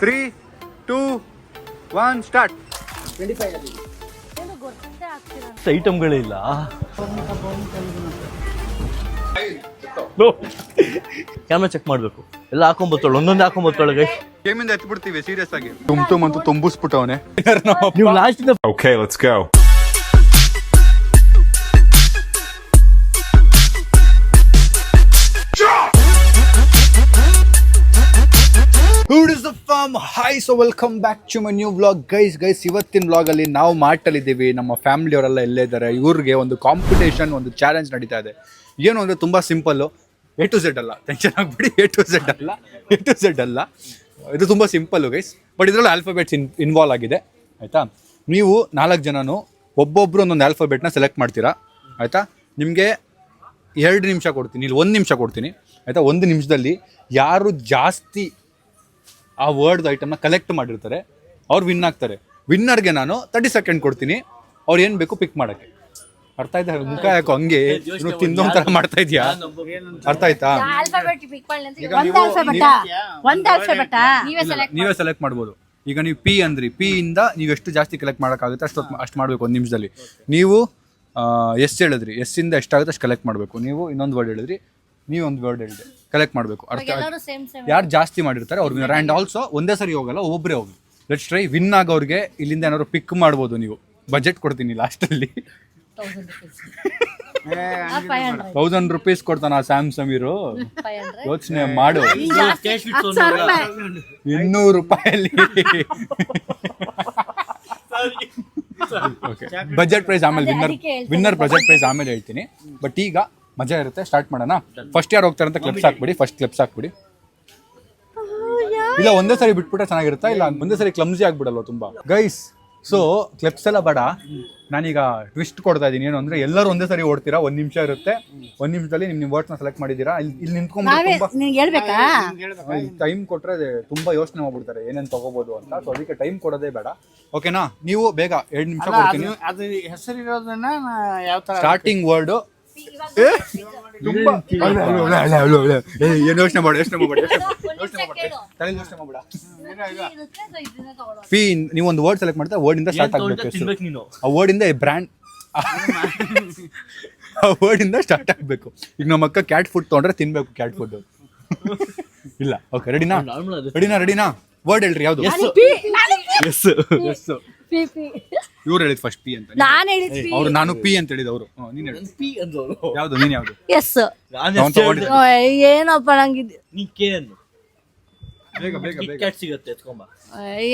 3, 2, 1 start. ಐಟಮ್ಗಳೇ ಇಲ್ಲ. Camera check ಮಾಡ್ಬೇಕು. ಎಲ್ಲ ಹಾಕೊಂಬತ್ತೋಳು, ಒಂದೊಂದು ಹಾಕೊಂಬತ್ತೋಳು ಗೈಸ್. ಗೇಮಿಂದ ಎತ್ತು ಬಿಡ್ತೀವಿ ಸೀರಿಯಸ್ ಆಗಿ. ತುಮ್ ಅಂತ ತುಂಬಿಸ್ಬಿಟ್ಟವನೆ. ನೀವು ಲಾಸ್ಟ್ ಇಂದ Okay, let's go. Who is the farm? Hi, so welcome back to my new vlog. Guys, ಇವತ್ತಿನ ವ್ಲಾಗ್ ಅಲ್ಲಿ ನಾವು ಮಾರ್ಟಲ್ಲಿದ್ದೀವಿ. ನಮ್ಮ ಫ್ಯಾಮಿಲಿ ಅವರೆಲ್ಲ ಇಲ್ಲೇ ಇದ್ದಾರೆ. ಇವ್ರಿಗೆ ಒಂದು ಕಾಂಪಿಟೇಷನ್, ಒಂದು ಚಾಲೆಂಜ್ ನಡೀತಾ ಇದೆ. ಏನು ಅಂದರೆ ತುಂಬ ಸಿಂಪಲ್ಲು, A to Z ಅಲ್ಲ, ಟೆನ್ಷನ್ ಆಗ್ಬಿಡಿ. A to Z ಅಲ್ಲ, ಇದು ತುಂಬ ಸಿಂಪಲ್ಲು ಗೈಸ್. ಬಟ್ ಇದರಲ್ಲಿ ಆಲ್ಫಾಬೆಟ್ಸ್ ಇನ್ವಾಲ್ವ್ ಆಗಿದೆ, ಆಯಿತಾ? ನೀವು 4 ಜನನು ಒಬ್ಬೊಬ್ಬರು ಒಂದೊಂದು ಆಲ್ಫಾಬೆಟ್ನ ಸೆಲೆಕ್ಟ್ ಮಾಡ್ತೀರಾ, ಆಯಿತಾ? ನಿಮಗೆ 2 ನಿಮಿಷ ಕೊಡ್ತೀನಿ, ಇಲ್ಲಿ 1 ನಿಮಿಷ ಕೊಡ್ತೀನಿ, ಆಯಿತಾ? 1 ನಿಮಿಷದಲ್ಲಿ ಯಾರು ಜಾಸ್ತಿ ಆ ವರ್ಡ್ ಐಟಮ್ನ ಕಲೆಕ್ಟ್ ಮಾಡಿರ್ತಾರೆ ಅವ್ರು ವಿನ್ ಆಗ್ತಾರೆ. ವಿನ್ನರ್ಗೆ ನಾನು 30 ಸೆಕೆಂಡ್ ಕೊಡ್ತೀನಿ, ಅವ್ರು ಏನು ಬೇಕು ಪಿಕ್ ಮಾಡೋಕ್ಕೆ. ಅರ್ಥ ಆಯ್ತಾ? ಮುಖ ಯಾಕೋ ಹಂಗೆ ತಿನ್ನೋನ್ ಥರ ಮಾಡ್ತಾ ಇದೆಯಾ? ಅರ್ಥ ಆಯ್ತಾ? ನೀವೇ ಸೆಲೆಕ್ಟ್ ಮಾಡ್ಬೋದು. ಈಗ ನೀವು ಪಿ ಅಂದ್ರಿ, ಪಿ ಇಂದ ನೀವು ಎಷ್ಟು ಜಾಸ್ತಿ ಕಲೆಕ್ಟ್ ಮಾಡೋಕ್ಕಾಗುತ್ತೆ ಅಷ್ಟು ಮಾಡಬೇಕು 1 ನಿಮಿಷದಲ್ಲಿ. ನೀವು ಎಸ್ ಹೇಳಿದ್ರಿ, ಎಸ್ ಇಂದ ಎಷ್ಟಾಗುತ್ತೆ ಅಷ್ಟು ಕಲೆಕ್ಟ್ ಮಾಡಬೇಕು. ನೀವು ಇನ್ನೊಂದು ವರ್ಡ್ ಹೇಳಿದ್ರಿ, ನೀವು ಒಂದು ವರ್ಡ್ ಹೇಳಿದೆ, ಕಲೆಕ್ಟ್ ಮಾಡಬೇಕು. ಅರ್ಥ ಯಾರು ಜಾಸ್ತಿ ಮಾಡಿರ್ತಾರೆ ಅವ್ರು ವಿನ್ನರ್. ಆ್ಯಂಡ್ ಆಲ್ಸೋ ಒಂದೇ ಸರಿ ಹೋಗಲ್ಲ, ಒಬ್ಬೊಬ್ಬರೇ ಹೋಗಿ. Let's try. ವಿನ್ ಆಗೋರಿಗೆ ಇಲ್ಲಿಂದ ಏನಾದ್ರು ಪಿಕ್ ಮಾಡ್ಬೋದು. ನೀವು ಬಜೆಟ್ ಕೊಡ್ತೀನಿ ಲಾಸ್ಟಲ್ಲಿ. 1000 ರೂಪೀಸ್ ಕೊಡ್ತಾನ ಸ್ಯಾಮ್ ಸಮೀರು. ಯೋಚನೆ ಮಾಡು, 200 ರೂಪಾಯಲ್ಲಿ. ಬಜೆಟ್ ಪ್ರೈಸ್ ಆಮೇಲೆ ವಿನ್ನರ್ ಬಜೆಟ್ ಪ್ರೈಸ್ ಆಮೇಲೆ ಹೇಳ್ತೀನಿ. ಬಟ್ ಈಗ ಮಜಾ ಇರುತ್ತೆ, ಸ್ಟಾರ್ಟ್ ಮಾಡೋಣ. ಫಸ್ಟ್ ಯಾರು ಹೋಗ್ತಾರೆ ಅಂತ ಕ್ಲಿಪ್ಸ್ ಹಾಕ್ಬಿಡಿ. ಫಸ್ಟ್ ಕ್ಲಿಪ್ಸ್ ಹಾಕ್ಬಿಡಿ. ಇಲ್ಲ ಒಂದೇ ಸರಿ ಬಿಟ್ಬಿಟ್ರೆ ಚೆನ್ನಾಗಿರುತ್ತಾ? ಇಲ್ಲ ಒಂದೇ ಸರಿ ಕ್ಲಮ್ಸಿ ಆಗ್ಬಿಡಲ್ವ ತುಂಬ ಗೈಸ್? ಸೊ ಕ್ಲಿಪ್ಸ್ ಎಲ್ಲ ಬೇಡ, ನಾನೀಗ ಟ್ವಿಸ್ಟ್ ಕೊಡ್ತಾ ಇದ್ದೀನಿ. ಏನು ಅಂದರೆ ಎಲ್ಲರೂ ಒಂದೇ ಸರಿ ಓಡ್ತೀರಾ. 1 ನಿಮಿಷ ಇರುತ್ತೆ. 1 ನಿಮಿಷದಲ್ಲಿ ನಿಮ್ಮ ವರ್ಡ್ಸ್ನ ಸೆಲೆಕ್ಟ್ ಮಾಡಿದ್ದೀರಾ. ಇಲ್ಲಿ ನಿಂತ್ಕೊಂಡ್ಬಿಟ್ಟು ಟೈಮ್ ಕೊಟ್ಟರೆ ತುಂಬ ಯೋಚನೆ ಮಾಡ್ಬಿಡ್ತಾರೆ ಏನೇನು ತಗೋಬೋದು ಅಂತ. ಸೊ ಅದಕ್ಕೆ ಟೈಮ್ ಕೊಡೋದೇ ಬೇಡ, ಓಕೆನಾ? ನೀವು ಬೇಗ 2 ನಿಮಿಷ ಕೊಡ್ತೀನಿ. ಸ್ಟಾರ್ಟಿಂಗ್ ವರ್ಡು ಯೋಚನೆ ಮಾಡು, ಪಿ. ನೀವು ಒಂದು ವರ್ಡ್ ಸೆಲೆಕ್ಟ್ ಮಾಡ್ತಾ ವರ್ಡ್ ಇಂದ ಸ್ಟಾರ್ಟ್ ಆಗ್ಬೇಕು. ಆ ವರ್ಡ್ ಇಂದ ಬ್ರ್ಯಾಂಡ್, ಆ ವರ್ಡ್ ಇಂದ ಸ್ಟಾರ್ಟ್ ಆಗ್ಬೇಕು. ಈಗ ನಮ್ಮ ಅಕ್ಕ ಕ್ಯಾಟ್ ಫುಡ್ ತೊಗೊಂಡ್ರೆ ತಿನ್ಬೇಕು ಕ್ಯಾಟ್ ಫುಡ್. ಇಲ್ಲ, ಓಕೆ, ರೆಡಿನಾ? ವರ್ಡ್ ಹೇಳ್ರಿ, ಯಾವ್ದು? ಎಸ್. ಇವ್ರು ಹೇಳಿದ್ ಫಸ್ಟ್ ಪಿ ಅಂತ. ಅವ್ರು ನಾನು ಪಿ ಅಂತ ಹೇಳಿದ. ಅವರು ನೀನ್ ಪಿ ಅಂದವರು. ಯಾವ್ದು? ನೀನ್ ಯಾವ್ದು? ಎಸ್. ಏನಪ್ಪ ನಂಗಿದ್ ನೀ ಕೆ ಅನ್ನು. ಬೇಗ ಕ್ಯಾಟ್ ಸಿಗುತ್ತೆ, ಎತ್ಕೊಂಬ.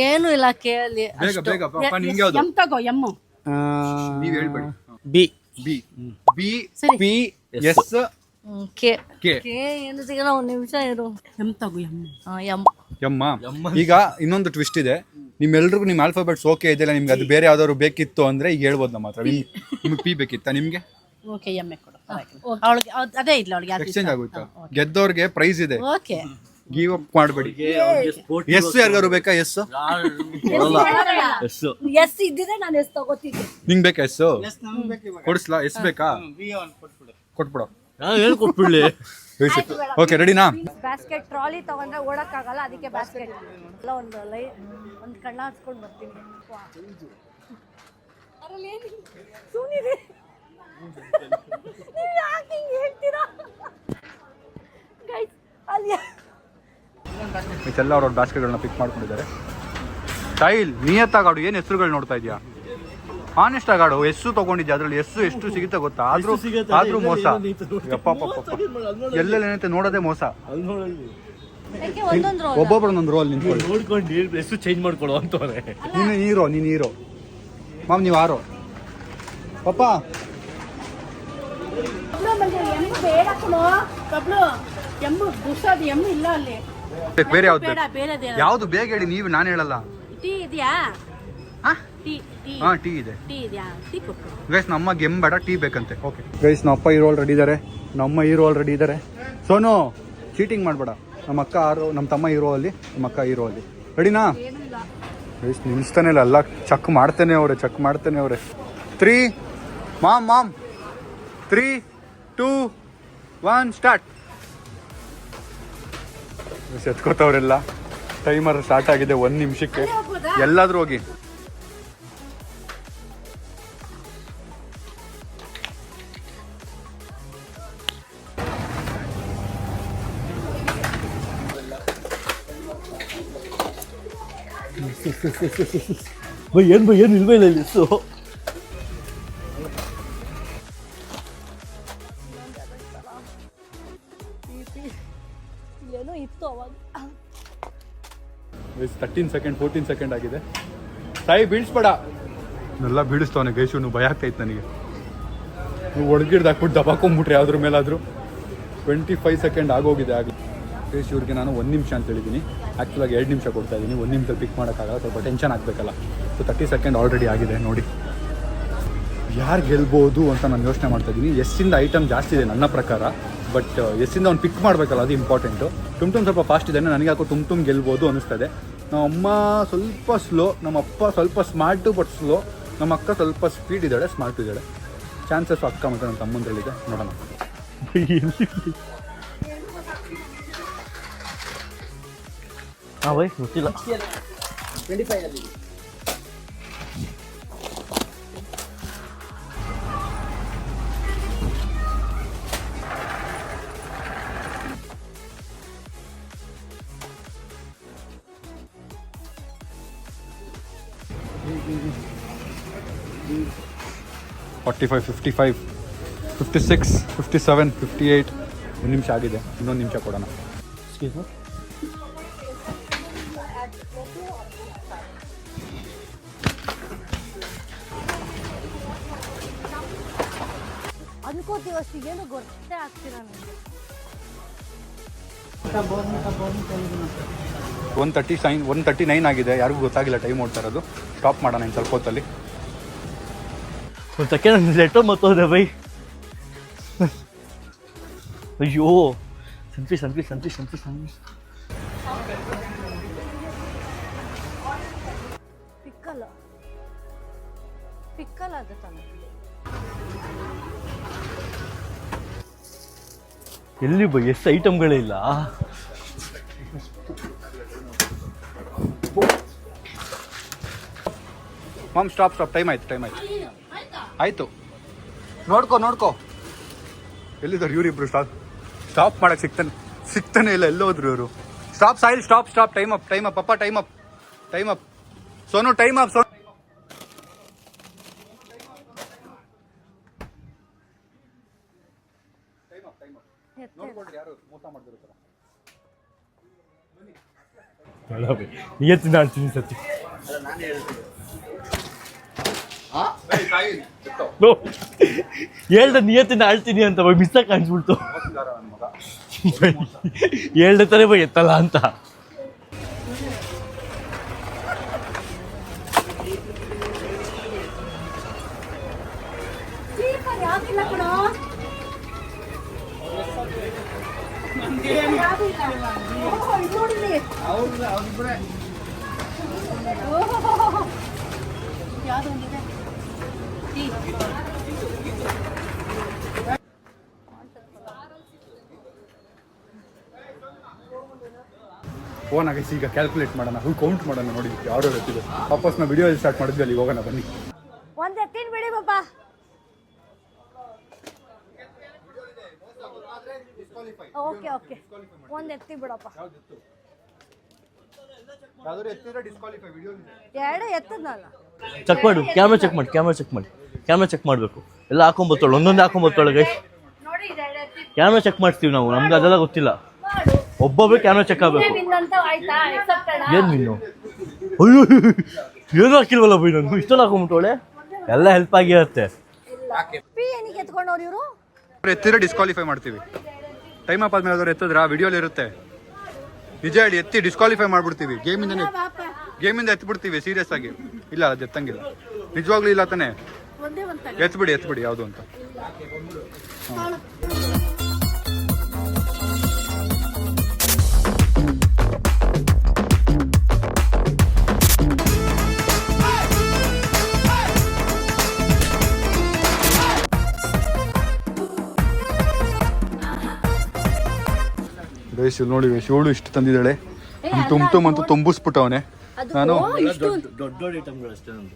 ಏನು ಇಲ್ಲ ಕೆ ಅಲ್ಲಿ. ಬೇಗ ಪಾಪ. ನಿಂಗೆ ಯಾವ್ದು? ಎಂ ತಗೋ, ಎಂ. ನೀವ್ ಹೇಳ್ಬೇಡಿ. B P S K. K ಏನು ಸಿಗಲ್ಲ. 1 ನಿಮಿಷ ಇರು. ಎಂ ತಗೋ, ಎಂ. ಎಮ್ಮ. ಈಗ ಇನ್ನೊಂದು ಟ್ವಿಸ್ಟ್ ಇದೆ. ನಿಮ್ಮೆಲ್ರಿಗೂ ನಿಮ್ಮ ಆಲ್ಫಾಬೆಟ್ಸ್ ಓಕೆ ಇದೆಯಲ್ಲ, ನಿಮ್ಗೆ ಅದು ಬೇರೆ ಯಾವ್ದಾದ್ರು ಬೇಕಿತ್ತು ಅಂದ್ರೆ ಈಗ ಹೇಳ್ಬೋದು ನಮ್ಮ ಹತ್ರ. ನಿಮ್ಗೆ ಪಿ ಬೇಕಿತ್ತಾ? ನಿಮ್ಗೆ ಓಕೆ, ಎಂ ಕೊಡು. ಅವಳಿಗೆ ಅದೇ ಇಲ್ಲ, ಅವಳಿಗೆ ಎಕ್ಸ್ಚೇಂಜ್ ಆಗುತ್ತಾ? ಗೆದ್ದವ್ರಿಗೆ ಪ್ರೈಸ್ ಇದೆ, ಓಕೆ. ಗಿವ್ ಅಪ್ ಮಾಡಬೇಡಿ. ಎಸ್ ಯಾರಿಗಾರು ಬೇಕಾ? ಎಸ್ ಎಸ್ ಇದ್ದಿದ್ರೆ ನಾನು ಎಸ್ ತಗೋತಿದ್ದೆ. ನಿಂಗೆ ಬೇಕಾ ಎಸ್? ಕೊಡಿಸ್ಲಾ? ಎಸ್ ಬೇಕಾ? ಕೊಟ್ಬಿಡು. ಹೇಳ್ಕೊಟ್ಬಿಡ್ಲಿ. ಓಕೆ, ರೆಡಿನಾ? ಬ್ಯಾಸ್ಕೆಟ್ ಟ್ರಾಲಿ ತಗೊಂಡ್ರೆ ಓಡಕ್ಕಾಗಲ್ಲ, ಅದಕ್ಕೆ ಬ್ಯಾಸ್ಕೆಟ್ ಎಲ್ಲ ಒಂದು ಕಣ್ಣ ಹಚ್ಕೊಂಡು ಬರ್ತೀನಿ. ಸುಮ್ಮನೆ ಯಾಕೆ ಹಿಂಗೆ ಹೇಳ್ತೀರಾ ಗೈಸ್? ಅಲ್ಲಿ ಎಲ್ಲ ಅವ್ರ ಬ್ಯಾಸ್ಕೆಟ್ಗಳನ್ನ ಪಿಕ್ ಮಾಡ್ಕೊಂಡಿದ್ದಾರೆ. ಸ್ಟೈಲ್ ನಿಯತ್ತಾಗಾಡು. ಏನು ಹೆಸರುಗಳು ನೋಡ್ತಾ ಇದೆಯಾ? ಆನೆಸ್ಟ್ ಆಗಾಡು. ಎಸ್ಸು ತಗೊಂಡಿದ್ಯಾ? ಅದ್ರಲ್ಲಿ ಎಸ್ಸು ಎಷ್ಟು ಸಿಗುತ್ತೆ ಗೊತ್ತಾ? ಆದ್ರೂ ಮೋಸ. ಎಲ್ಲೆಲ್ಲೈತೆ ನೋಡೋದೇ ಮೋಸ. ಒಬ್ಬೊಬ್ರು ಒಂದೊಂದು ರೋಲ್ ನಿಂತ್ಕೊಳ್ಳಿ. ನೋಡ್ಕೊಂಡು ಹೆಸರು ಚೇಂಜ್ ಮಾಡ್ಕೊಡು ಅಂತವ್ರೆ. ನೀನು ಹೀರೋ ಮಾಮ್, ನೀವು ಆರೋ. ಪಾಪ ಬೇರೆ ಯಾವ್ದು ಬೇಗ ಹೇಳಿ. ನೀವು ನಾನು ಹೇಳಲ್ಲ. ಟೀ ಇದೆ ಗೈಸ್. ನಮ್ಮ ಗೆಮ್ ಬೇಡ, ಟೀ ಬೇಕಂತೆ. ಓಕೆ ಗೈಸ್, ನಮ್ಮ ಅಪ್ಪ ಹೀರೋ ರೆಡಿ ಇದ್ದಾರೆ, ನಮ್ಮ ಹೀರೋ ರೆಡಿ ಇದ್ದಾರೆ. ಸೋನು ಚೀಟಿಂಗ್ ಮಾಡಬೇಡ. ನಮ್ಮ ಅಕ್ಕ ನಮ್ಮ ತಮ್ಮ ಹೀರೋ ಅಲ್ಲಿ, ನಮ್ಮ ಅಕ್ಕ ಹೀರೋ ಅಲ್ಲಿ. ರೆಡಿನಾ ಗೈಸ್? ನಿಲ್ಲಿಸ್ತಾನೆ ಇಲ್ಲ, ಎಲ್ಲ ಚೆಕ್ ಮಾಡ್ತಾನೆ ಅವ್ರೆ. 3 ಮಾಮ್ 3, 2, 1 ಸ್ಟಾರ್ಟ್. ಎತ್ಕೋತವ್ರೆಲ್ಲ. ಟೈಮರ್ ಸ್ಟಾರ್ಟ್ ಆಗಿದೆ 1 ನಿಮಿಷಕ್ಕೆ. ಎಲ್ಲಾದ್ರೂ ಹೋಗಿ. ಬೈ ಏನು ಇಲ್ವೇ ಇಲ್ಲ ಇಲ್ಲಿ. ಏನೋ ಇತ್ತು ಅವಾಗ. 13 ಸೆಕೆಂಡ್ 14 ಸೆಕೆಂಡ್ ಆಗಿದೆ. ಸಾಯಿ ಬೀಳಿಸ್ಬೇಡ. ಎಲ್ಲ ಬೀಳಿಸ್ತವನೆ ಗೈಸು. ನೀವು ಭಯ ಆಗ್ತೈತೆ ನನಗೆ. ನೀವು ಒಳಗಿಡ್ದು ಹಾಕ್ಬಿಟ್ಟು ದಬಾಕೊಂಬಿಟ್ರೆ ಯಾವ್ದ್ರ ಮೇಲಾದರೂ. 25 ಸೆಕೆಂಡ್ ಆಗೋಗಿದೆ ಆಗಲಿ. ಗೈಸ್ ಇವ್ರಿಗೆ ನಾನು 1 ನಿಮಿಷ ಅಂತ ಹೇಳಿದ್ದೀನಿ. ಆ್ಯಕ್ಚುಲಾಗಿ 2 ನಿಮಿಷ ಕೊಡ್ತಾ ಇದ್ದೀನಿ. 1 ನಿಮಿಷದಲ್ಲಿ ಪಿಕ್ ಮಾಡೋಕ್ಕಾಗಲ್ಲ, ಸ್ವಲ್ಪ ಟೆನ್ಷನ್ ಆಗಬೇಕಲ್ಲ. ಸೊ 30 ಸೆಕೆಂಡ್ ಆಲ್ರೆಡಿ ಆಗಿದೆ ನೋಡಿ. ಯಾರು ಗೆಲ್ಬೋದು ಅಂತ ನಾನು ಯೋಚನೆ ಮಾಡ್ತಾ ಇದ್ದೀನಿ. ಎಸ್ಸಿಂದ ಐಟಮ್ ಜಾಸ್ತಿ ಇದೆ ನನ್ನ ಪ್ರಕಾರ, ಬಟ್ ಎಸ್ಸಿಂದ ಅವ್ನು ಪಿಕ್ ಮಾಡಬೇಕಲ್ಲ, ಅದು ಇಂಪಾರ್ಟೆಂಟು. ಟುಮ್ ಸ್ವಲ್ಪ ಫಾಸ್ಟ್ ಇದ್ದಾನೆ. ನನಗೆ ಯಾಕೋ ಟುಮ್ ಗೆಲ್ಬೋದು ಅನ್ನಿಸ್ತದೆ. ನಮ್ಮ ಅಮ್ಮ ಸ್ವಲ್ಪ ಸ್ಲೋ, ನಮ್ಮ ಅಪ್ಪ ಸ್ವಲ್ಪ ಸ್ಮಾರ್ಟು ಬಟ್ ಸ್ಲೋ, ನಮ್ಮ ಅಕ್ಕ ಸ್ವಲ್ಪ ಸ್ಪೀಡ್ ಇದ್ದಾಳೆ, ಸ್ಮಾರ್ಟು ಇದ್ದಾಳೆ. ಚಾನ್ಸಸ್ ಅಕ್ಕ ಮತ್ತು ನನ್ನ ತಮ್ಮಂದ್ರಲ್ಲಿದೆ, ನೋಡೋಣ. ಹಾಂ ಬೈ ಗೊತ್ತಿಲ್ಲ. 25 45, 55, 56, 57, 58. 1 ನಿಮಿಷ ಆಗಿದೆ. ಇನ್ನೊಂದು ನಿಮಿಷ ಕೊಡೋಣ. Excuse me. ಅನ್ಕೋತೀವಷ್ಟು ಏನು ಗೊತ್ತೇ ಆಗ್ತಿಲ್ಲ ನನಗೆ. 139 ಆಗಿದೆ. ಯಾರಿಗೂ ಗೊತ್ತಾಗಿಲ್ಲ ಟೈಮ್ ಓಡ್ತಾ ಇರೋದು. ಸ್ಟಾಪ್ ಮಾಡೋಣ ಇನ್ನು ಸ್ವಲ್ಪ ಹೊತ್ತಲ್ಲಿ. ಒಂದು ಸೆಕೆಂಡ್ ಲೆಟರ್ ಮತ್ತೋದೆ ಬೈ. ಅಯ್ಯೋ ಸಂತರಿ. ಪಿಕ್ಕಲ್ಲ ಅದು ತಾನೆ. ಎಲ್ಲಿ ಬೈ ಎಷ್ಟು ಐಟಮ್ಗಳೇ ಇಲ್ಲ. Ma'am stop. ಟೈಮ್ ಆಯ್ತು. ನೋಡ್ಕೋ ಎಲ್ಲಿದ್ದಾರೆ ಇವರಿಬ್ರು? ಸ್ಟಾಪ್ ಮಾಡಕ್ಕೆ ಸಿಗ್ತಾನೆ ಇಲ್ಲ. ಎಲ್ಲೋದ್ರು ಇವರು? Stop Sahil, stop. Time up ಅಪ್ಪ. Time up Sonu. Time up Sonu. ನೋಡ್ಕೊಳ್ರಿ ಯಾರು ಮೋಸ ಮಾಡ್ತಿರ್ತಾರ. ನಿಯತ್ತಿನ ಆಡ್ತೀನಿ ಸತಿ. ಹೇಳ್ದ ನಿಯತ್ತಿನ ಆಳ್ತೀನಿ ಅಂತ ಬೈ ಮಿಸ್ ಕಾಣಿಸ್ಬಿಡ್ತು. ಹೇಳ್ದೆ ತಾನೇ ಬೈ ಎತ್ತಲ್ಲ ಅಂತ. ಫೋನ್ ಆಗೈಸಿ. ಈಗ ಕ್ಯಾಲ್ಕುಲೇಟ್ ಮಾಡೋಣ, ಕೌಂಟ್ ಮಾಡೋಣ. ನೋಡಿ ಯಾರು ಎತ್ತಿದೆ. ವಾಪಸ್ ನಾವು ವಿಡಿಯೋ ಸ್ಟಾರ್ಟ್ ಮಾಡಿದ್ವಿ, ಅಲ್ಲಿ ಹೋಗೋಣ ಬನ್ನಿ. ಒಂದು ಎತ್ತಿನ ಬಿಡಿ ಬಾಬಾ. ಓಕೆ ಒಂದು ಎತ್ತಿ ಬಿಡಪ್ಪ. ಎರಡು ಎತ್ತದ್ನಲ್ಲ. ಚೆಕ್ ಮಾಡು. ಕ್ಯಾಮ್ರಾ ಚೆಕ್ ಮಾಡಬೇಕು. ಎಲ್ಲ ಹಾಕೊಂಬರ್ತಾಳೆ, ಒಂದೊಂದೇ ಹಾಕೊಂಬರ್ತಾಳೆ ಗೈ. ಕ್ಯಾಮ್ರಾ ಚೆಕ್ ಮಾಡ್ತೀವಿ ನಾವು, ನಮ್ಗೆ ಅದೆಲ್ಲ ಗೊತ್ತಿಲ್ಲ. ಒಬ್ಬೊಬ್ಬರು ಕ್ಯಾಮ್ರಾ ಚೆಕ್ ಆಗಬೇಕು. ಏನು ನೀನು? ಅಯ್ಯೋ ಏನು ಹಾಕಿಲ್ವಲ್ಲ ಬೈ ನಾನು. ಇಷ್ಟೊಂದು ಹಾಕೊಂಬಿಟ್ಟವಳೆ. ಎಲ್ಲ ಹೆಲ್ಪ್ ಆಗಿರುತ್ತೆ. ಎತ್ತಿದ್ರೆ ಡಿಸ್ಕ್ವಾಲಿಫೈ ಮಾಡ್ತೀವಿ. ಟೈಮ್ ಅಪ್ ಆದ್ಮೇಲೆ ಅದ್ರ ಎತ್ತಿದ್ರ ವಿಡಿಯೋಲಿ ಇರುತ್ತೆ. ನಿಜ ಹೇಳಿ, ಎತ್ತಿ ಡಿಸ್ಕ್ವಾಲಿಫೈ ಮಾಡ್ಬಿಡ್ತೀವಿ. ಗೇಮಿಂದ ಎತ್ಬಿಡ್ತೀವಿ ಸೀರಿಯಸ್ ಆಗಿ. ಇಲ್ಲ ಅದು ಎತ್ತಂಗಿಲ್ಲ, ನಿಜವಾಗ್ಲೂ ಇಲ್ಲ ತಾನೆ. ಎತ್ಬಿಡಿ ಯಾವುದು ಅಂತ. ಗೈಸ್ ಇಲ್ಲಿ ನೋಡಿ, ಇವಳು ಇಷ್ಟು ತಂದಿದ್ದಾಳೆ. ತುಂಬ ಅಂತೂ ತುಂಬಿಸ್ಬಿಟ್ಟವನೆ. ನಾನು ದೊಡ್ಡ ದೊಡ್ಡ ಐಟಮ್ಗಳು ಅಷ್ಟೇ ನಮ್ದು.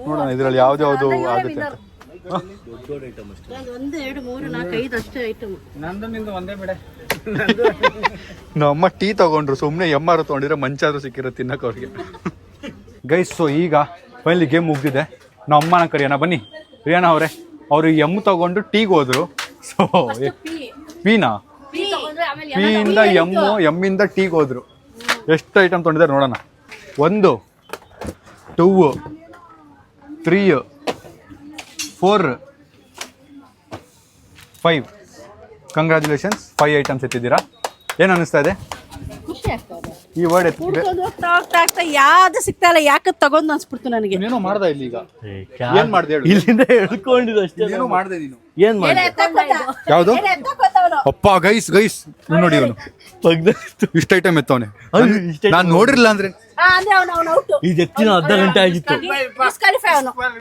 ನೋಡೋಣ ಇದ್ರಲ್ಲಿ ಯಾವ್ದ್ಯಾವ್ದು ಆಗುತ್ತೆ ಅಂತ. ದೊಡ್ಡ ದೊಡ್ಡ ಐಟಮ್ ಅಷ್ಟೇ. 1 2 3 4 5 ಅಷ್ಟೇ ಐಟಮ್. ನಂದು ನಿಂದು ಒಂದೇ ಬಿಡೆ. ನಮ್ಮ ಟೀ ತಗೊಂಡ್ರು, ಸುಮ್ಮನೆ ಎಮ್ಮಾರು ತೊಗೊಂಡಿದ್ರೆ ಮಂಚಾದ್ರು ಸಿಕ್ಕಿರೋ ತಿನ್ನಕ್ಕೆ ಅವ್ರಿಗೆ. ಗೈಸ್, ಸೊ ಈಗ ಫೈನಲಿ ಗೇಮ್ ಮುಗ್ದಿದೆ. ನಮ್ಮ ಅಮ್ಮನ ಕರಿಯೋಣ ಬನ್ನಿ. ರಿಯಾನ ಅವರೇ, ಅವರು ಎಮ್ಮು ತಗೊಂಡು ಟೀಗೆ ಹೋದ್ರು. ಸೊ ಪೀನಾ ಪೀಯಿಂದ ಎಮ್ಮಿಂದ ಟೀಗೆ ಹೋದ್ರು. ಎಷ್ಟು ಐಟಮ್ ತೊಗೊಂಡಿದ್ದಾರೆ ನೋಡೋಣ. 1 2 3 4 5. ಕಂಗ್ರ್ಯಾಚುಲೇಷನ್ಸ್, 5 ಐಟಮ್ಸ್ ಎತ್ತಿದ್ದೀರಾ. ಏನು ಅನ್ನಿಸ್ತಾ ಇದೆ ಖುಷಿ ಆಗ್ತದೆ. ಈ ವರ್ಡ್ ಎತ್ತಿದ್ರೆ? ಹೋಗ್ತಾ ಯಾವ್ದು ಸಿಗ್ತಾ ಇಲ್ಲ, ಯಾಕೆ ತಗೊಂಡ್ ಅನ್ಸ್ಬಿಡ್ತು ನನಗೆ. ಏನೋ ಮಾಡ್ದೆ ಇಲ್ಲಿ. ಈಗ ಏನ್ ಮಾಡ್ದೆ ಹೇಳು? ಇಲ್ಲಿಂದ ಹೇಳ್ಕೊಂಡಿದ್ದು ಅಷ್ಟೇ. ಏನೋ ಮಾಡ್ದೆ ನೀನು. ಏನ್ ಮಾಡಿ ಯಾವ್ದು? ಅಪ್ಪ ಗೈಸ್ ನೋಡಿ, ಇವನು ಇಷ್ಟ ಐಟಮ್ ಎತ್ತವನೆ. ನಾನ್ ನೋಡಿರ್ಲಿಲ್ಲ ಅಂದ್ರೆ ಇದು ಎತ್ತಿನ ಅರ್ಧ ಗಂಟೆ ಆಗಿತ್ತು.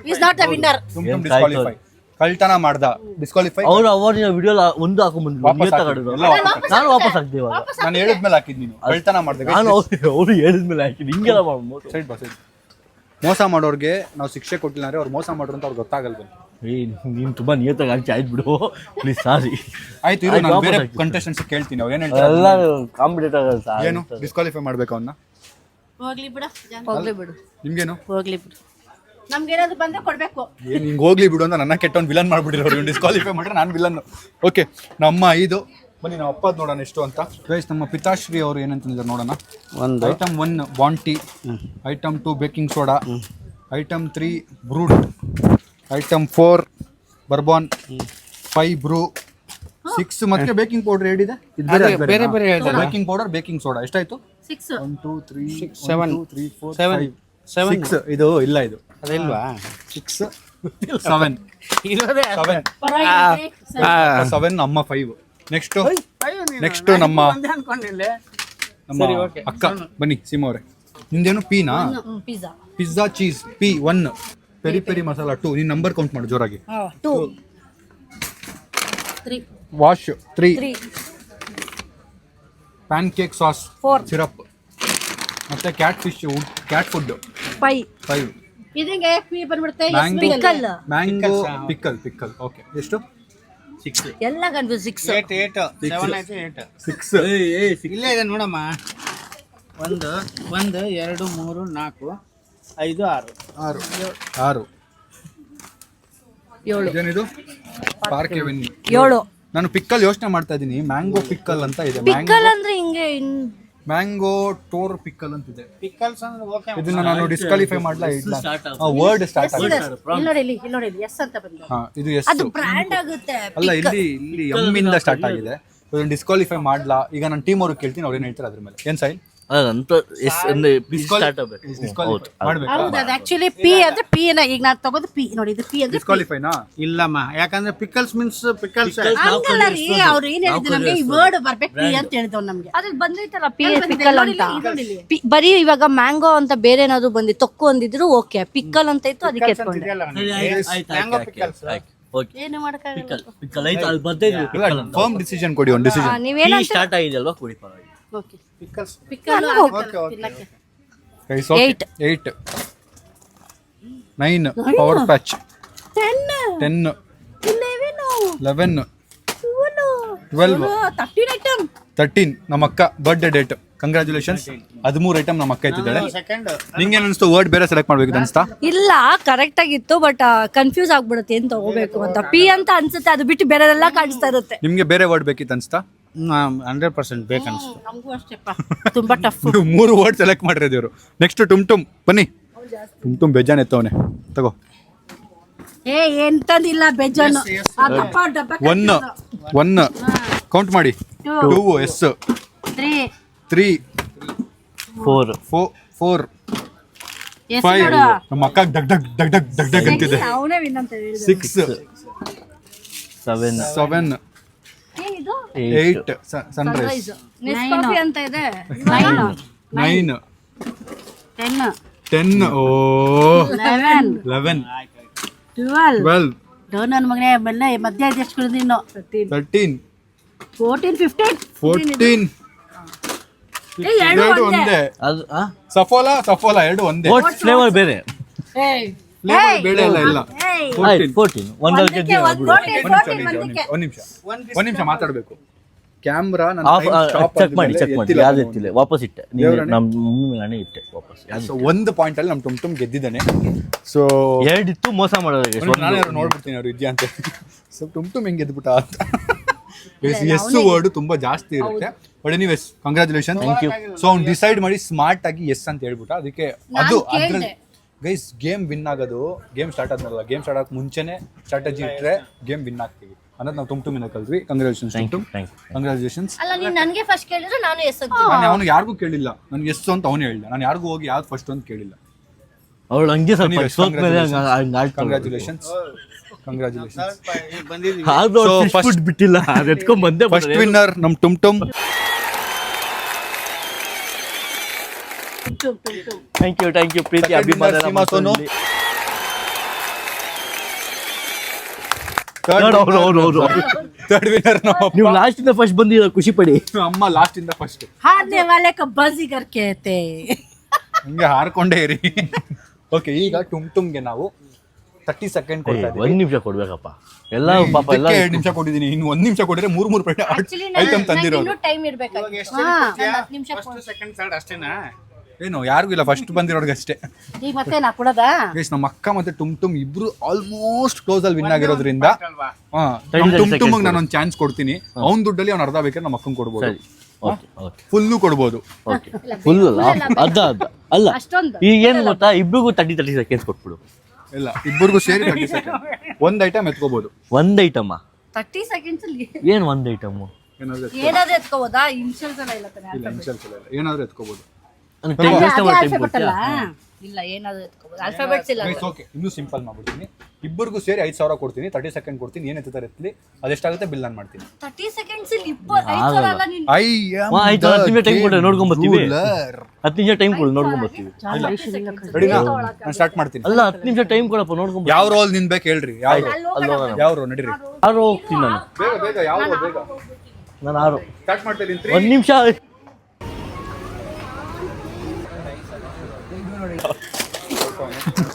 ಡಿಸ್ಕ್ವಾಲಿಫೈ. ಕಳ್ತನ ಮಾಡ್ದ, ಡಿಸ್ಕ್ವಾಲಿಫೈ. ಅವ್ರು ಅವರಿನ ವಿಡಿಯೋ ಒಂದು ಹಾಕೊಂಡ್ಬಂದ್ರು, ನಾನು ವಾಪಸ್ ಹಾಕ್ದೆ. ನಾನು ಹೇಳಿದ್ಮೇಲೆ ಹಾಕಿದ್ ನೀನು ಕಳ್ತನ ಮಾಡ್ದೆ. ನಾನು ಅವ್ರು ಹೇಳಿದ್ಮೇಲೆ ಹಾಕಿದ್ ಹಿಂಗೆಲ್ಲ ಮಾಡ್ಬೋದು. ಸೈಡ್ ಬಾ ಸೈಡ್. ಮೋಸ ಮಾಡೋರ್ಗೆ ನಾವು ಶಿಕ್ಷೆ ಕೊಟ್ಟಿಲ್ಲ ಅಂದ್ರೆ ಅವ್ರು ಮೋಸ ಮಾಡ್ರು ಅಂತ ಅವ್ರಿಗೆ ಗೊತ್ತಾಗಲ್ವ? ನೀನ್ ತುಂಬಾ ನಿಯತ್ತಾಗಿ ಹಾಕಿ ಆಯ್ತು ಬಿಡು, ಪ್ಲೀಸ್ ಸಾರಿ. ಆಯ್ತು, ಇದು ನಾನು ಬೇರೆ ಕಂಟೆಸ್ಟೆಂಟ್ಸ್ ಕೇಳ್ತೀನಿ. ಅವ್ರು ಏನ್ ಹೇಳ್ತಾರೆ? ಎಲ್ಲ ಕಾಂಪಿಟೇಟರ್ ಏನು ಡಿಸ್ಕ್ವಾಲಿಫೈ ಮಾಡ್ಬೇಕು ಅವನ್ನ? ಹೋಗ್ಲಿ ಬಿಡು. ನಿಮ್ಗೇನು? ಹೋಗ್ಲಿ ಬಿಡು, ನಮ್ಗೇನಾದ್ರು ಬಂದ್ರೆ ಕೊಡ್ಬೇಕು. ಏನ್ ಹಿಂಗ್ ಹೋಗ್ಲಿ ಬಿಡು ಅಂತ ನನ್ನ ಕೆಟ್ಟವ್ನು ವಿಲನ್ ಮಾಡ್ಬಿಟ್ಟಿರೋರು. ಡಿಸ್ಕ್ವಾಲಿಫೈ ಮಾಡ್ರೆ ನಾನು ವಿಲನ್. ಓಕೆ, ನಮ್ಮ 5 ಬನ್ನಿ ನಾವು ಅಪ್ಪದ್ ನೋಡೋಣ ಎಷ್ಟು ಅಂತ. ಗೈಸ್, ನಮ್ಮ ಪಿತಾಶ್ರೀ ಅವರು ಏನಂತಿದ್ದಾರೆ ನೋಡೋಣ. Item 1 Bounty, item 2 baking soda, item 3 Brut, item 4 Bourbon, 5 Bru, 6 ಮತ್ತೆ ಬೇಕಿಂಗ್ ಪೌಡರ್ ಹೇಳಿದೆ. ಬೇರೆ ಬೇರೆ ಹೇಳ್ತಾರೆ. ಬೇಕಿಂಗ್ ಪೌಡರ್, ಬೇಕಿಂಗ್ ಸೋಡಾ ಎಷ್ಟಾಯ್ತು? 6 1 2 3 7 2 3 4 5 6. ಇದು ಇಲ್ಲ, ಇದು ಅದಿಲ್ವಾ? 6 7 7 ಅಮ್ಮ 5. ನೆಕ್ಸ್ಟ್ ನಮ್ಮ ಅಕ್ಕ. ಬನ್ನಿ ಸೀಮಾ ಅವರೇ, ನಿಂದೇನು ಪೀನಾ? Pizza, pizza cheese P 1, peri peri masala 2. ನೀನ್ ನಂಬರ್ ಕೌಂಟ್ ಮಾಡು ಜೋರಾಗಿ. 2 3 wash 3, 3 pancake sauce 4 syrup, ಮತ್ತೆ ಕ್ಯಾಟ್ ಫಿಶ್ ಕ್ಯಾಟ್ ಫುಡ್ 5. ಇದಂಗೆ ಪಿ ಬಂದ್ಬಿಡುತ್ತೆ. Mango pickle. ಓಕೆ, ಎಷ್ಟು? 6 ಎಲ್ಲ ಕನ್ಫ್ಯೂಸ್. 6 8 7 ಆಯ್ತು 8 6. ಇಲ್ಲೇ ಇದೆ ನೋಡಮ್ಮ. 1 2 3 4 5 6 7 ಇದೇನಿದು? Park avenue 7. ನಾನು ಪಿಕ್ಕಲ್ ಯೋಚನೆ ಮಾಡ್ತಾ ಇದ್ದೀನಿ. ಮ್ಯಾಂಗೋ ಪಿಕ್ಕಲ್ ಅಂತ ಇದೆ. ಪಿಕ್ಕಲ್ ಅಂದ್ರೆ ಹಿಂಗೆ ಮ್ಯಾಂಗೋ ಟೋರ್ ಪಿಕ್ಕಲ್ ಅಂತಿದೆ. ಪಿಕಲ್ಸ್ ಅಂದ್ರೆ ಓಕೆ. ಇದನ್ನ ನಾನು ಡಿಸ್ಕ್ವಾಲಿಫೈ ಮಾಡ್ಲಾ ಇಲ್ಲ? ವರ್ಡ್ ಸ್ಟಾರ್ಟ್ ಆಗಿದೆ. ಇಲ್ಲಿ ನೋಡಿ ಎಸ್ ಅಂತ ಬಂದಿದೆ. ಹಾ, ಇದು ಎಸ್ ಅದು ಬ್ರ್ಯಾಂಡ್ ಆಗುತ್ತೆ. ಅಲ್ಲ, ಇಲ್ಲಿ ಎಮ್ ಇಂದ ಸ್ಟಾರ್ಟ್ ಆಗಿದೆ. ಇದನ್ನ ಡಿಸ್ಕ್ವಾಲಿಫೈ ಮಾಡ್ಲಾ? ಈಗ ನನ್ನ ಟೀಮ್ ಅವ್ರಿಗೆ ಕೇಳ್ತೀನಿ, ಅವ್ರು ಏನ್ ಹೇಳ್ತಾರೆ ಅದ್ರ ಮೇಲೆ. ಏನ್ ಸೈಲ್ ಆಕ್ಚುಲಿ ಪಿ ಅಂದ್ರೆ ಪಿ ಈಗ ನಾನು ತಗೋದು ಪಿ ನೋಡಿ. ಇದು ಪಿ ಅಂದ್ರೆ ಡಿಸ್ಕ್ವಾಲಿಫೈನಾ? ಇಲ್ಲಮ್ಮ, ಯಾಕಂದ್ರೆ ಪಿಕಲ್ಸ್ ಮೀನ್ಸ್ ಪಿಕಲ್ಸ್. ಹಂಗಲ್ಲ ರೀ, ಅವ್ರು ಏನ್ ಹೇಳಿದ್ರು ನಮ್ಗೆ ಈ ವರ್ಡ್ ಬರ್ಬೇಕು ಪಿ ಅಂತ ಹೇಳಿದವ್ ನಮ್ಗೆ. ಅದ್ರಲ್ಲಿ ಬಂದೈತಲ್ಲ ಪಿ ಪಿಕಲ್ ಅಂತ. ಬರೀ ಇವಾಗ ಮ್ಯಾಂಗೋ ಅಂತ ಬೇರೆ ಏನಾದ್ರು ಬಂದಿ ತೊಕ್ಕು ಅಂದಿದ್ರು ಓಕೆ, ಪಿಕ್ಕಲ್ ಅಂತ ಇತ್ತು ಅದಕ್ಕೆ ಎತ್ಕೊಂಡೆ. ಏನು ಮಾಡಕ್ಕಾಗಲ್ಲ. ಫರ್ಮ್ ಡಿಸಿಷನ್ ಕೊಡಿ, ಒಂದು ಡಿಸಿಷನ್. ನೀವೇನ ಸ್ಟಾರ್ಟ್ ಆಗಿದೆಲ್ವಾ, ಕೊಡಿ ಪರವಾಗಿಲ್ಲ. Okay, pickles pickle 8 9 power patch 10 11 12 13. ನಮ್ಮ ಅಕ್ಕ ಬರ್ಡೇ ಡೇಟ್. ಕಂಗ್ರ್ಯಾಚುಲೇಷನ್ಸ್. 13 ಐಟಮ್ ನಮ್ಮ ಅಕ್ಕ ಎತ್ತಿದ್ದಾಳೆ. ನಿಂಗೆ ಅನಿಸ್ತು ವರ್ಡ್ ಬೇರೆ ಸೆಲೆಕ್ಟ್ ಮಾಡ್ಬೇಕು ಅನ್ಸ್ತಾ? ಇಲ್ಲ, ಕರೆಕ್ಟ್ ಆಗಿತ್ತು, ಬಟ್ ಕನ್ಫ್ಯೂಸ್ ಆಗ್ಬಿಡುತ್ತೆ ಏನ್ ತಗೋಬೇಕು ಅಂತ. ಪಿ ಅಂತ ಅನ್ಸುತ್ತೆ, ಅದು ಬಿಟ್ಟು ಬೇರೆಲ್ಲ ಕಾಣಿಸ್ತಾ ಇರುತ್ತೆ. ನಿಮ್ಗೆ ಬೇರೆ ವರ್ಡ್ ಬೇಕಿತ್ತು ಅನ್ಸ್ತಾ? 100% ಬೇಕನ್ಸ್ತು. ನಮಗೂ ಅಷ್ಟೇಪ್ಪ, ತುಂಬಾ ಟಫ್. 3 ವರ್ಡ್ ಸೆಲೆಕ್ಟ್ ಮಾಡಿರೋದು ಇವರು. ನೆಕ್ಸ್ಟ್ ಟುಮ್ ಬನ್ನಿ. ಟುಮ್ ಬೇಜಾನ್ ಎತ್ತವನೆ, ತಗೋ. ಎಂತದಿಲ್ಲ ಬೇಜಾನು. 1 ಕೌಂಟ್ ಮಾಡಿ. 2 ಎಸ್ 3 4 5. ನಮ್ಮ ಅಕ್ಕ ಡಗ್ ಡಗ್ ಡಗ್ ಡಗ್ ಡಗ್ ಡಗ್ ಅಂತಿದೆ. 6 7 8 ಸನ್ರೈಸ್. ನೆಸ್ಕಾಫಿ ಅಂತ ಇದೆ. 9 10 ಓ 11 12 ನನ್ನ ಮಗನೇ ಬೆಲ್ಲ ಮಧ್ಯ ಎಷ್ಟು ಕುಡಿದಿನ್ನು. 13 14 15 14 ಎರಡು ಒಂದೇ. ಅದು ಸಫೋಲಾ ಎರಡು ಒಂದೇ. ಓಟ್ಸ್ ಫ್ಲೇವರ್ ಬೇರೆ. Flavor ಬೇಡ ಇಲ್ಲ. ಆಯ್ತು 14 ಒಂದೊಂದು ಕೆಜಿ ಒಂದ್ ನಿಮಿಷ ಮಾತಾಡ್ಬೇಕು. ಕ್ಯಾಮ್ರಾ ಚೆಕ್ ಮಾಡಿ ಯಾವ್ದು ಎತ್ತಿಲ್ಲ ವಾಪಸ್ ಇಟ್ಟೆ ನಮ್ಮ ಮಮ್ಮಿ ಮೇಲಾನೆ ಇಟ್ಟೆ ವಾಪಸ್. ಒಂದು ಪಾಯಿಂಟ್ ಅಲ್ಲಿ ನಮ್ಮ ಟುಮ್ ಗೆದ್ದಿದ್ದಾನೆ. ಸೊ ಎರಡಿತ್ತು ಮೋಸ ಮಾಡೋದು. ನಾನು ನೋಡ್ಬಿಡ್ತೀನಿ ಅವ್ರು ಇದ್ಯಾ ಅಂತ. ಸೊ ಟುಮ್ ಹೆಂಗ್ ಗೆದ್ಬಿಟ್ಟ ಅಂತ. ಎಸ್ ವರ್ಡ್ ತುಂಬಾ ಜಾಸ್ತಿ ಇರುತ್ತೆ. But anyways congratulation. ಸೊ ಅವ್ನು ಡಿಸೈಡ್ ಮಾಡಿ ಸ್ಮಾರ್ಟ್ ಆಗಿ ಎಸ್ ಅಂತ ಹೇಳ್ಬಿಟ್ಟ. ಅದಕ್ಕೆ ಅದು ಅದ್ರಲ್ಲಿ ಗೈಸ್ ಗೇಮ್ ವಿನ್ ಆಗೋದು ಗೇಮ್ ಸ್ಟಾರ್ಟ್ ಆದ್ಮೇಲೆ, ಗೇಮ್ ಸ್ಟಾರ್ಟ್ ಆಗಕ್ಕೆ ಮುಂಚೆನೆ ಸ್ಟ್ರಾಟಜಿ ಇಟ್ಟರೆ ಗೇಮ್ ವಿನ್ ಆಗ್ತೀವಿ ಅನ್ನೋದು ನಾವು ಟುಮ್ ಕಲ್ತ್ವಿ. Congratulations congratulations. ಅಲ್ಲ ನೀನು ನನಗೆ ಫಸ್ಟ್ ಕೇಳಿದ್ರೆ ನಾನು ಎಸ್ ಅಂತೀನಿ. ನಾನು ಅವನು ಯಾರಿಗೂ ಕೇಳಿಲ್ಲ, ನನ್ಗೆ ಎಷ್ಟು ಅಂತ ಅವನು ಹೇಳಿಲ್ಲ. ನಾನು ಯಾರಿಗೂ ಹೋಗಿ ಯಾವ್ದು ಫಸ್ಟ್ ಅಂತ ಕೇಳಿಲ್ಲ. ಅವಳು ಹಂಗೆ ಸ್ವಲ್ಪ ಕಂಗ್ರಾಚುಲೇಷನ್ಸ್ ಕಂಗ್ರಾಚುಲೇಷನ್ಸ್. ಫಸ್ಟ್ ಬಿಟ್ಟಿಲ್ಲ, ಅದು ಎತ್ಕೊಂಡ್ ಬಂದೆ. ಫಸ್ಟ್ ವಿನ್ನರ್ ನಮ್ ಟುಮ್. ಥ್ಯಾಂಕ್ ಯು ಪ್ರೀತಿ ಅಭಿಮಾನ. ಥರ್ಡ್ ವಿನ್ನರ್ ನೀವು ಲಾಸ್ಟ್ ಇಂದ ಫಸ್ಟ್ ಬಂದಿರೋ ಖುಷಿ ಪಡಿ. ಅಮ್ಮ ಲಾಸ್ಟ್ ಇಂದ ಫಸ್ಟ್. ಹಾರ್ನೆ ವಾಲೆ ಕ ಬಾಜಿಗರ್ ಕೇತೆ. ಹಂಗೆ ಹಾರ್ಕೊಂಡೇ ಇರಿ. ಓಕೆ, ಈಗ ಟುಮ್ಗೆ ನಾವು 30 ಸೆಕೆಂಡ್ ಕೊಡ್ತಾ ಇದ್ದೀವಿ. 1 ನಿಮಿಷ ಕೊಡ್ಬೇಕಪ್ಪ ಎಲ್ಲ ಪಾಪ ಎಲ್ಲ. 2 ನಿಮಿಷ ಕೊಟ್ಟಿದ್ದೀನಿ. ಇನ್ನು 1 ನಿಮಿಷ ಕೊಟ್ಟರೆ 3 ಐಟಮ್ ತಂದಿರೋದು. ಇನ್ನೂ ಟೈಮ್ ಇರಬೇಕು. ಸೆಕೆಂಡ್ ಥರ್ಡ್ ಅಷ್ಟೇನಾ? ಏನು ಯಾರಿಗೂ ಇಲ್ಲ, ಫಸ್ಟ್ ಬಂದಿರೋರ್ಗೆ ಅಷ್ಟೇ. ಈಗ ಮತ್ತೆ ನಾ ಕೊಡೋದಾ? ನಮ್ಮ ಅಕ್ಕ ಮತ್ತೆ ಟುಮ್ ಇಬ್ರು ಆಲ್ಮೋಸ್ಟ್ ಕ್ಲೋಸ್ ಅಲ್ಲಿ ವಿನ್ ಆಗಿರೋದ್ರಿಂದ ಟುಮ್ ನಾನೊಂದು ಚಾನ್ಸ್ ಕೊಡ್ತೀನಿ. ಅವ್ನ ದುಡ್ಡಲ್ಲಿ ಅವ್ನು ಅರ್ಧ ಬೇಕಾದ್ರೆ ನಮ್ಮ ಅಕ್ಕಂಗೆ ಕೊಡ್ಬೋದು, ಫುಲ್ಲು ಕೊಡ್ಬೋದು. ಫುಲ್ ಅರ್ಧ ಅಲ್ಲ. ಅಷ್ಟೊಂದು ಈಗ ಏನು ಗೊತ್ತಾ, ಇಬ್ರಿಗೂ 30 ಸೆಕೆಂಡ್ಸ್ ಕೊಟ್ಬಿಡು. ಇಲ್ಲ, ಇಬ್ಬರಿಗೂ ಸೇರಿ 30 ಸೆಕೆಂಡ್. ಒಂದು ಐಟಮ್ ಎತ್ಕೋಬಹುದು. ಒಂದು ಐಟಮ್ 30 ಸೆಕೆಂಡ್ಸ್ ಅಲ್ಲಿ ಏನು ಒಂದು ಐಟಮ್ ಏನಾದ್ರೂ ಎತ್ಕೋಬೋದಾ? ಇನ್ಶಿಯಲ್ಸ್ ಎಲ್ಲ ಇಲ್ಲ ತಾನೆ? ಇಲ್ಲ, ಇನ್ಶಿಯಲ್ಸ್ ಇಲ್ಲ, ಏನಾದ್ರೂ ಎತ್ಕೋಬಹುದು. ಇಲ್ಲ, ಏನಾದ್ರೂ ಎತ್ಕೋಬಹುದು. ಆಲ್ಫಾಬೆಟ್ಸ್ ಇಲ್ಲ. ಓಕೆ, ಇನ್ನೂ ಸಿಂಪಲ್ ಮಾಡ್ಬಿಡ್ತೀನಿ. ಇಬ್ಬರಿಗೂ ಸೇರಿ 5,000 ಕೊಡ್ತೀನಿ. 30 ಸೆಕೆಂಡ್ ಕೊಡ್ತೀನಿ. ಏನ್ ಎತ್ತಾರೆ ಎತ್ತಲಿ, ಅದೆಷ್ಟಾಗುತ್ತೆ ಬಿಲ್ ನಾನು ಮಾಡ್ತೀನಿ. 30 ಸೆಕೆಂಡ್ಸ್ ಅಲ್ಲಿ 5,000 ಅಲ್ಲ ನೀನು. ಆಯ್ತು, 10 ನಿಮಿಷ ಟೈಮ್ ಕೊಡು, ನೋಡ್ಕೊಂಡ್ ಬರ್ತೀವಿ. 10 ನಿಮಿಷ ಟೈಮ್ ಕೊಡು, ನೋಡ್ಕೊಂಡ್ ಬರ್ತೀವಿ. ರೆಡಿನಾ? ನಾನು ಸ್ಟಾರ್ಟ್ ಮಾಡ್ತೀನಿ. ಅಲ್ಲ, 10 ನಿಮಿಷ ಟೈಮ್ ಕೊಡಪ್ಪ, ನೋಡ್ಕೊಂಡ್. ಯಾವ ರೋಲ್ ನಿನ್ ಬೇಕು ಹೇಳ್ರಿ. ಯಾವ ರೋ ನಡೀರಿ. ಯಾರು ಹೋಗ್ತೀನಿ ನಾನು. ಬೇಗ ಯಾವ ರೋ ಬೇಗ. ನಾನು 6 ಸ್ಟಾರ್ಟ್ ಮಾಡ್ತೀನಿ. 1 ನಿಮಿಷ.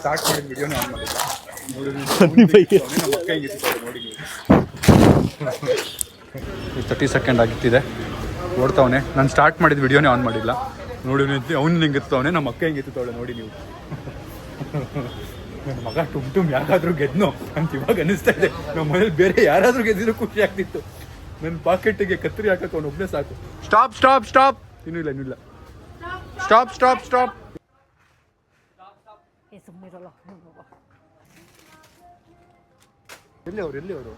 ಸ್ಟಾರ್ಟ್ ಮಾಡಿದ ವಿಡಿಯೋನೇ ಆನ್ ಮಾಡಿಲ್ಲ. 30 ಸೆಕೆಂಡ್ ಆಗಿತ್ತಿದೆ, ಓಡ್ತಾವನೆ. ನಾನು ಸ್ಟಾರ್ಟ್ ಮಾಡಿದ ವಿಡಿಯೋನೇ ಆನ್ ಮಾಡಿಲ್ಲ. ನೋಡಿ ಅವ್ನು ಹಿಂಗಿತ್ತವನೆ, ನಮ್ಮ ಅಕ್ಕ ಹಿಂಗಿತ್ತವಳೆ ನೋಡಿ ನೀವು. ನನ್ನ ಮಗ ಟುಮ್ ಯಾರಾದ್ರೂ ಗೆದ್ನೋ ಅಂತ ಇವಾಗ ಅನಿಸ್ತಾ ಇದೆ. ನಮ್ಮ ಮನೇಲಿ ಬೇರೆ ಯಾರಾದ್ರೂ ಗೆದ್ದಿದ್ರು ಖುಷಿ ಆಗ್ತಿತ್ತು. ನನ್ನ ಪಾಕೆಟ್ಟಿಗೆ ಕತ್ತರಿ ಹಾಕಕ್ಕೆ ಅವ್ನು ಒಬ್ಬನೇ ಸಾಕು. ಸ್ಟಾಪ್. ಇನ್ನೂ ಇಲ್ಲ. ಸ್ಟಾಪ್. ಎಲ್ಲಿ ಅವರು?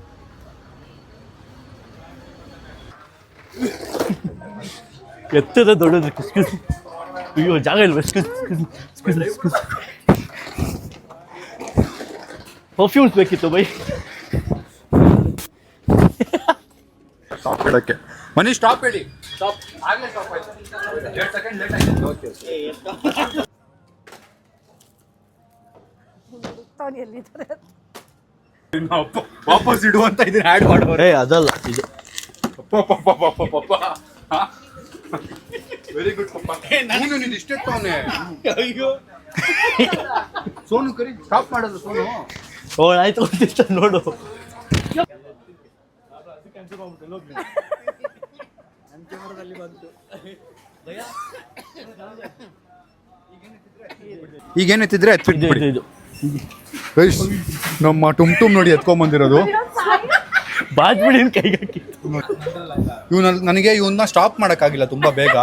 ಎತ್ತದ ದೊಡ್ಡದು. ಅಯ್ಯೋ, ಜಾಗ ಇಲ್ವ? ಪರ್ಫ್ಯೂಮ್ಸ್ ಬೇಕಿತ್ತು ಬೈ. ಸ್ಟಾಪ್ ಹೇಳಕ್ಕೆ ಮನಿ. ಸ್ಟಾಪ್ ಹೇಳಿ. ಆಗ್ಲೇ ಸ್ಟಾಪ್ ಆಯ್ತು. 2 ಸೆಕೆಂಡ್ ಲೇಟ್ ಆಯ್ತು. ಓಕೆ. ವಾಪಸ್ ಇಡು ಅಂತ ಇದನ್ನ ಆ್ಯಡ್ ಮಾಡೋರೆ. ಅದಲ್ಲ ಇದು. ವೆರಿ ಗುಡ್ ಪಪ್ಪ. ನೀನು ನಿಂದು ಇಷ್ಟೆತ್ತವನೆ. ಅಯ್ಯೋ ಸೋನು ಕರಿ. ಸ್ಟಾಪ್ ಮಾಡೋದು ಸೋನು. ಆಯ್ತು ಗೊತ್ತಿಷ್ಟ ನೋಡು. ಈಗೇನೆತ್ತಿದ್ರೆ ಎತ್ಬಿಟ್ಬಿಡಿ. ನಮ್ಮ ಟುಮ್ ನೋಡಿ ಎತ್ಕೊಂಡ್ಬಂದಿರೋದು. ಬಾಜ್ಬಿಡಿ ಕೈಗೆ ಹಾಕಿ. ನನಗೆ ಇವನ್ನ ಸ್ಟಾಪ್ ಮಾಡೋಕ್ಕಾಗಿಲ್ಲ ತುಂಬಾ ಬೇಗ.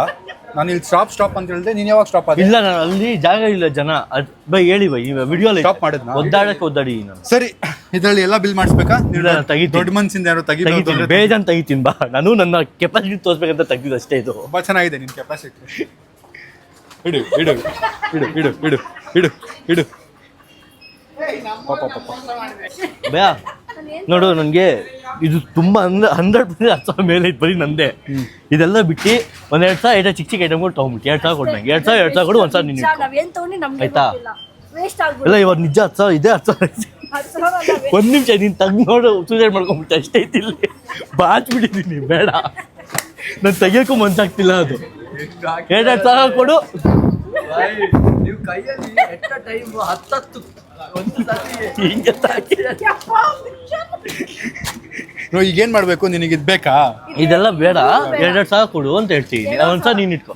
ನಾನು ಇಲ್ಲಿ ಸ್ಟಾಪ್ ಅಂತ ಹೇಳಿದೆ. ನೀನು ಯಾವಾಗ ಸ್ಟಾಪ್ ಆಗಿ? ಇಲ್ಲ, ನಾನು ಅಲ್ಲಿ ಜಾಗ ಇಲ್ಲ, ಜನ. ಬೈ ಹೇಳಿ ಬೈ, ವಿಡಿಯೋ ಸ್ಟಾಪ್ ಮಾಡಿದ್ನ? ಒದ್ದಾಡಿ ನಾನು. ಸರಿ, ಇದರಲ್ಲಿ ಎಲ್ಲ ಬಿಲ್ ಮಾಡಿಸ್ಬೇಕಾ? ತೆಗಿತೀನಿ. ದೊಡ್ಡ ಮನ್ಸಿಂದ ಯಾರು ತೆಗಿತೀನಿ, ಬೇಜಾನ್ ತೆಗಿತೀನಿ ಬಾ. ನಾನು ನನ್ನ ಕೆಪಾಸಿಟಿ ತೋರಿಸ್ಬೇಕಂತ ತೆಗ್ದಿದ್ದು ಅಷ್ಟೇ. ಇದು ತುಂಬಾ ಚೆನ್ನಾಗಿದೆ ನಿನ್ ಕೆಪಾಸಿಟಿ. ಇಡು. ಭಯ ನೋಡು, ನನಗೆ ಇದು ತುಂಬಾ 100% 10,000 ಮೇಲೆ ಇತ್ತು ಬರೀ ನಂದೇ. ಇದೆಲ್ಲ ಬಿಟ್ಟು 1,000 ಐಟಮ್ ಚಿಕ್ಕ ಐಟಮ್ಗಳು ತಗೊಂಡ್ಬಿಟ್ಟು 2,000 ಕೊಡು ನಂಗೆ. 2,000 ಕೊಡು. 1,000 ನೀನು ಆಯ್ತಾ? ಇಲ್ಲ, ಇವಾಗ ನಿಜ 10,000 ಇದೆ. 10,000 1 ನಿಮಿಷ ನೀನು ತೆಗ್ದು ನೋಡು. ಸೂಸೈಡ್ ಮಾಡ್ಕೊಂಡ್ಬಿಟ್ಟೆ ಅಷ್ಟೇ ಐತಿ. ಇಲ್ಲಿ ಬಾಚ್ಬಿಟ್ಟಿದ್ದೀನಿ, ಬೇಡ. ನಾನು ತೆಗಿಯೋಕ್ಕೂ ಮನ್ಸಾಗ್ತಿಲ್ಲ. ಅದು 2,000 ಕೊಡು. ನೀವು ಕೈಯಲ್ಲಿ ಎಟ್ಟ ಟೈಮ್ 10 ಒಂದು ಸತಿ ಹಿಂಗೆ ತಾಕಿದೆ. ಈಗೇನ್ ಮಾಡ್ಬೇಕು ನಿನಗೆ ಇದ್ ಬೇಕಾ? ಇದೆಲ್ಲ ಬೇಡ, 2,000 ಕೊಡು ಅಂತ ಹೇಳ್ತೀನಿ. ಒಂದ್ಸಲ ನೀನ್ ಇಟ್ಕೊ.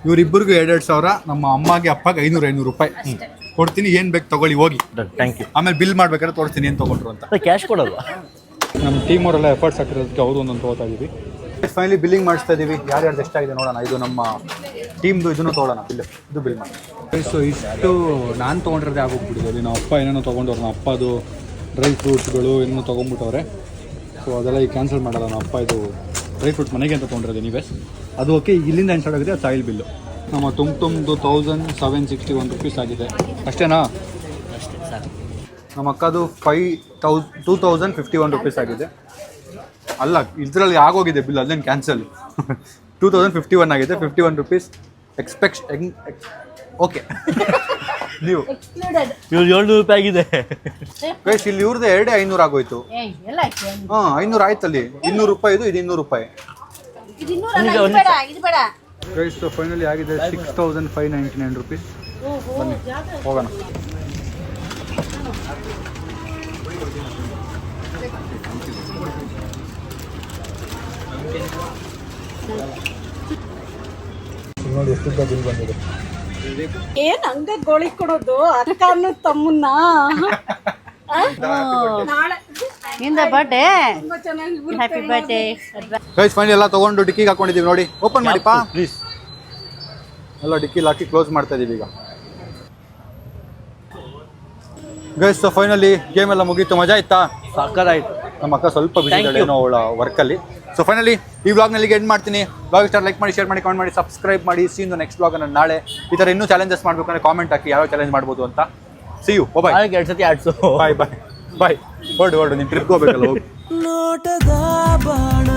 ಇವ್ರಿಬ್ಬರಿಗೂ 2,000, ನಮ್ಮ ಅಮ್ಮಗೆ ಅಪ್ಪಗೆ 500 ರೂಪಾಯಿ ಕೊಡ್ತೀನಿ. ಏನ್ ಬೇಕು ತಗೊಳ್ಳಿ ಹೋಗಿ. Thank you. ಆಮೇಲೆ ಬಿಲ್ ಮಾಡ್ಬೇಕಾದ್ರೆ ತೋರಿಸ್ತೀನಿ ಏನ್ ತಗೊಂಡ್ರು ಅಂತ. ಕ್ಯಾಶ್ ಕೊಡಲ್ವಾ? ನಮ್ಮ ಟೀಮ್ ಅವರೆಲ್ಲ ಎಫರ್ಟ್ಸ್ ಹಾಕಿರೋದಕ್ಕೆ ಅವರು ಒಂದೊಂದು ತಗೋತಾ ಇದೀವಿ. ಫೈನಲಿ ಬಿಲ್ಲಿಂಗ್ ಮಾಡಿಸ್ತಾ ಇದೀವಿ. ಯಾರ್ಯಾರ್ದು ಎಷ್ಟಾಗಿದೆ ನೋಡೋಣ. ಇದು ನಮ್ಮ ಟೀಮ್ದು, ಇದನ್ನು ತೊಗೊಳ್ಳೋಣ ಬಿಲ್. ಇದು ಬಿಲ್ ಮಾಡಿ. ಸೊ ಇಷ್ಟು ನಾನು ತೊಗೊಂಡಿರೋದೇ ಆಗೋಗ್ಬಿಟ್ಟಿದೆ. ಅಲ್ಲಿ ನಮ್ಮ ಅಪ್ಪ ಏನೇನೋ ತೊಗೊಂಡವ್ರು. ನಮ್ಮ ಅಪ್ಪದು ಡ್ರೈ ಫ್ರೂಟ್ಸ್ಗಳು ಏನೇನೋ ತೊಗೊಂಡ್ಬಿಟ್ಟವ್ರೆ. ಸೊ ಅದೆಲ್ಲ ಈಗ ಕ್ಯಾನ್ಸಲ್ ಮಾಡಲ್ಲ. ನಮ್ಮ ಅಪ್ಪ ಇದು ಡ್ರೈ ಫ್ರೂಟ್ಸ್ ಮನೆಗೆ ಅಂತ ತೊಗೊಂಡಿರೋದು ನೀವೇ. ಅದು ಓಕೆ. ಇಲ್ಲಿಂದ ಏನು ಸ್ಟಾರ್ಟ್ ಆಗಿದೆ, ಅದು ಸಾಯಿಲ್ ಬಿಲ್ಲು. ನಮ್ಮ ತುಂಬ್ದು 1,761 ರುಪೀಸ್ ಆಗಿದೆ. ಅಷ್ಟೇನಾ? ಅಷ್ಟೇ ಸಾಕು. ನಮ್ಮ ಅಕ್ಕದು 2,051 ರುಪೀಸ್ ಆಗಿದೆ. ಅಲ್ಲ, ಇದರಲ್ಲಿ ಆಗೋಗಿದೆ ಬಿಲ್, ಅಲ್ಲೇನು ಕ್ಯಾನ್ಸಲ್. 2,051 ಆಗಿದೆ. 51 ರುಪೀಸ್ ಓಕೆ. ನೀವು ಇವ್ರು 700 ರೂಪಾಯಿ ಆಗಿದೆ. ಗೈಸ್, ಇಲ್ಲಿ ಇವ್ರದ್ದು 500 ಆಗೋಯ್ತು. ಹಾಂ, 500 ಆಯ್ತಲ್ಲಿ. 200 ರೂಪಾಯಿ ಇದು 200 ರೂಪಾಯಿ. ಗೈಸ್, ಫೈನಲಿ ಆಗಿದೆ 6,599 ರುಪೀಸ್. ಬನ್ನಿ ಹೋಗೋಣ. ನೋಡಿ ಎಷ್ಟು ಬಿಲ್ ಬಂದಿದೆ. ಏನ್ ಹಂಗ ಗೋಳಿ ಕೊಡೋದು ಅಕ್ಕನ ತಮ್ಮನ್ನ ಇಂದ birthday happy birthday. Guys, finally ಎಲ್ಲ ತಗೊಂಡು ಡಿಕ್ಕಿಗೆ ಹಾಕೊಂಡಿದ್ದೀವಿ. ನೋಡಿ, ಓಪನ್ ಮಾಡಿಪಾ ಪ್ಲೀಸ್. ಎಲ್ಲ ಡಿಕ್ಕಿಲಿ ಹಾಕಿ ಕ್ಲೋಸ್ ಮಾಡ್ತಾ ಇದೀವಿ ಈಗ. ಗೈಸ್, ಸೊ ಫೈನಲಿ ಗೇಮ್ ಎಲ್ಲ ಮುಗೀತು. ಮಜಾ ಇತ್ತಾ? ಸಾಕಾಯ್ತು. ನಮ್ಮ ಅಕ್ಕ ಸ್ವಲ್ಪ ಬಿಸಿ ಇದ್ದಾಳೆ ಏನೋ ಅವಳ ವರ್ಕಲ್ಲಿ. ಸೊ ಫೈನಲಿ ಈ ವ್ಲಾಗ್ನಲ್ಲಿ ಎಂಡ್ ಮಾಡ್ತೀನಿ. ವ್ಲಾಗ್ ಇಷ್ಟ ಲೈಕ್ ಮಾಡಿ, ಶೇರ್ ಮಾಡಿ, ಕಮೆಂಟ್ ಮಾಡಿ, ಸಬ್ಸ್ಕ್ರೈಬ್ ಮಾಡಿ. ಸಿ ಇನ್ ನೆಕ್ಸ್ಟ್ ವ್ಲಾಗ್. ನಾನು ನಾಳೆ ಈ ಥರ ಇನ್ನೂ ಚಾಲೆಂಜಸ್ ಮಾಡಬೇಕಂದ್ರೆ ಕಾಮೆಂಟ್ ಹಾಕಿ ಯಾವ ಚಾಲೆಂಜ್ ಮಾಡ್ಬೋದು ಅಂತ. C you. ಬಾಯ್. 2 ಸತಿ ಆಡ್ಸು. ಬಾಯ್ ಬಾಯ್ ಬಾಯ್. ಹೊರಡು ನೀನು ಟ್ರಿಪ್ಗೆ ಹೋಗ್ಬೇಕಲ್ಲ, ಹೋಗಿ. ನೋಟದ ಬಾಣ